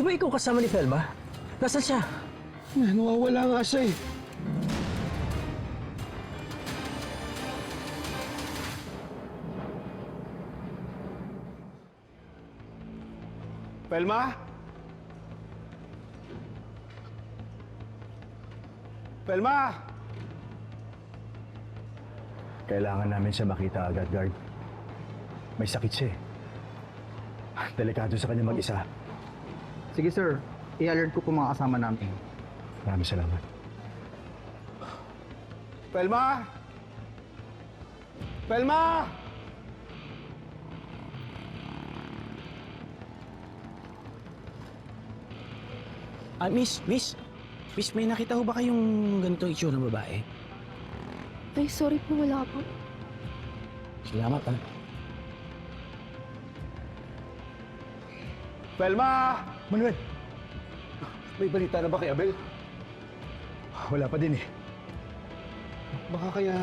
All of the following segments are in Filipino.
ba ikaw kasama ni Felma? Nasaan siya? Nawawala nga siya eh. Felma? Felma! Kailangan namin siya makita agad, guard. May sakit siya eh. Delikado sa kanya mag-isa. Sige sir, i-alert ko po mga kasama namin. Maraming salamat. Felma! Felma! Miss, may nakita ho ba kayong ganito itsura ng babae? Ay, sorry po, wala po. Salamat, ha? Felma! Manuel! May balita na ba kay Abel? Wala pa din eh. Baka kaya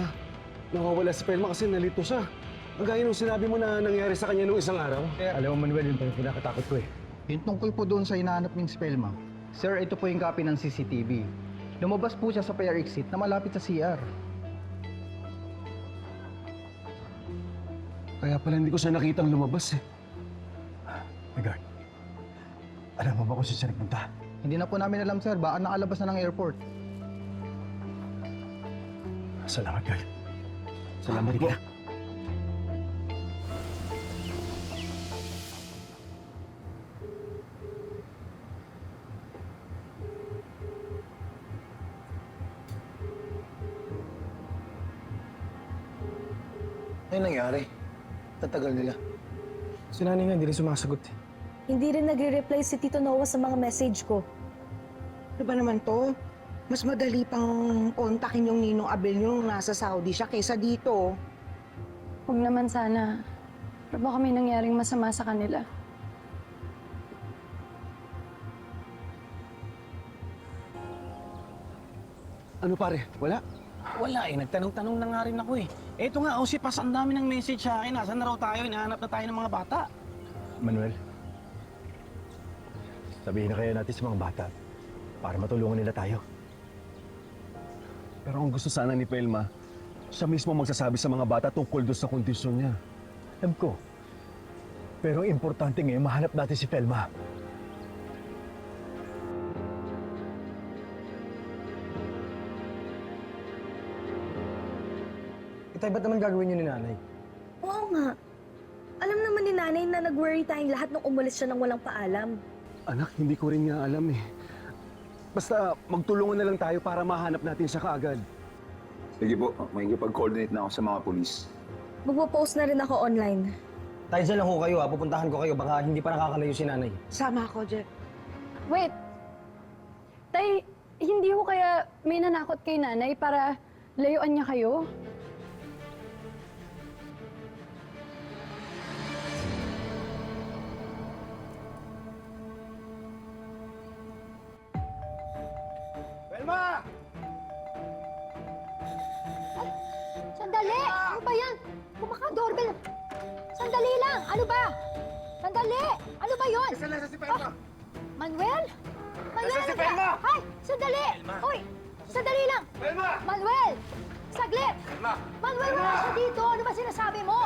nawawala si Felma kasi nalito siya. Ang gaya nung sinabi mo na nangyari sa kanya nung isang araw. Alam mo, Manuel, yun pa yung pinakatakot ko eh. Yung tungkol po doon sa hinahanap ng Spelma. Sir, ito po yung copy ng CCTV. Lumabas po siya sa fire exit na malapit sa CR. Kaya pala hindi ko siya nakitang lumabas eh. Hey, guard. Alam mo ba kung saan siya nagpunta? Hindi na po namin alam sir, baka nakalabas na ng airport. Salamat, guard. Salamat po. Ano nangyari? Tatagal nila. Si nanay nga, hindi rin sumasagot eh. Hindi rin nagre-reply si Tito Noah sa mga message ko. Ano ba naman to? Mas madali pang kontakin yung Ninong Abel nung nasa Saudi siya kaysa dito. Huwag naman sana. Pero baka may nangyaring masama sa kanila. Ano pare? Wala? Wala eh, nagtanong-tanong na nga rin ako eh. Eto nga, si Pas, ang dami ng message sa akin. Nasaan na raw tayo? Hinahanap na tayo ng mga bata. Manuel, sabihin na kaya natin sa mga bata para matulungan nila tayo. Pero ang gusto sana ni Felma, siya mismo magsasabi sa mga bata tungkol doon sa kondisyon niya. Alam ko. Pero ang importante ngayon, mahanap natin si Felma. Itay, ba't naman gagawin yun ni nanay? Oo nga. Alam naman ni nanay na nag-worry tayong lahat nung umalis siya nang walang paalam. Anak, hindi ko rin nga alam eh. Basta magtulungan na lang tayo para mahanap natin siya kaagad. Sige po, makikipag-coordinate na ako sa mga polis. Magpo-post na rin ako online. Tayo dyan lang ho kayo ha, pupuntahan ko kayo. Baka hindi pa nakakalayo si nanay. Sama ako, Jeff. Wait! Tay, hindi ko kaya may nanakot kay nanay para layuan niya kayo? Felma! Sandali! Ano ba yan? Kumaka-doorbell. Sandali lang! Ano ba? Sandali! Ano ba yun? Nasa si Felma! Manuel? Manuel, Nasaan si ano ba? Felma? Ay! Sandali! Uy! Sandali lang! Felma! Manuel! Saglit! Felma! Manuel, wala siya dito! Ano ba sinasabi mo?